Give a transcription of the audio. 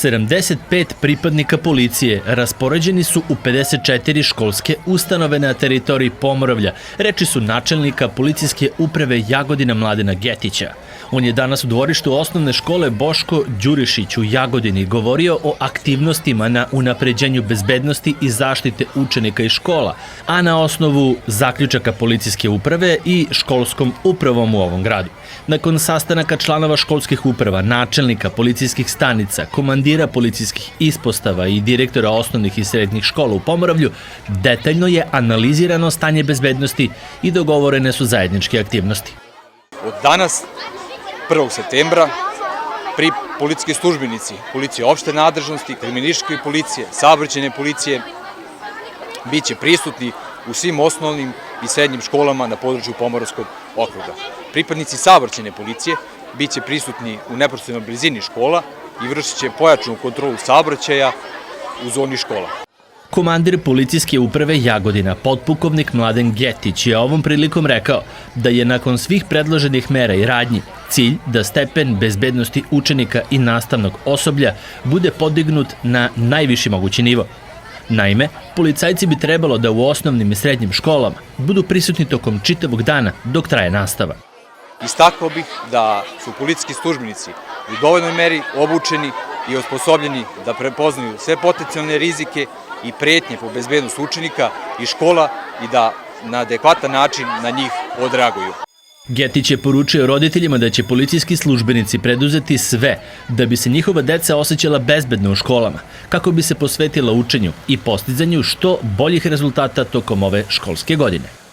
75 pripadnika policije raspoređeni su u 54 školske ustanove na teritoriji Pomoravlja, reči su načelnika policijske uprave Jagodina Mladena Getića. On je danas u dvorištu osnovne škole Boško Đurišić u Jagodini govorio o aktivnostima na unapređenju bezbednosti i zaštite učenika i škola, a na osnovu zaključaka policijske uprave i školskom upravom u ovom gradu. Nakon sastanaka članova školskih uprava, načelnika policijskih stanica, komandira policijskih ispostava i direktora osnovnih i srednjih škola u Pomoravlju, detaljno je analizirano stanje bezbednosti i dogovorene su zajedničke aktivnosti. Od danas, 1. septembra, policijski službenici, policije opšte nadležnosti, kriminalističke policije, saobraćajne policije, bit će prisutni u svim osnovnim i srednjim školama na području Pomoravskog okruga. Pripadnici saobraćajne policije bit će prisutni u neposrednoj blizini škola i vršit će pojačanu kontrolu saobraćaja u zoni škola. Komandir policijske uprave Jagodina, potpukovnik Mladen Getić, je ovom prilikom rekao da je nakon svih predloženih mera i radnji cilj da stepen bezbednosti učenika i nastavnog osoblja bude podignut na najviši mogući nivo. Naime, policajci bi trebalo da u osnovnim i srednjim školama budu prisutni tokom čitavog dana dok traje nastava. Istakao bih da su policijski službenici u dovoljnoj meri obučeni i osposobljeni da prepoznaju sve potencijalne rizike i pretnje po bezbednost učenika i škola i da na adekvatan način na njih odreaguju. Getić je poručio roditeljima da će policijski službenici preduzeti sve da bi se njihova deca osjećala bezbedno u školama, kako bi se posvetila učenju i postizanju što boljih rezultata tokom ove školske godine.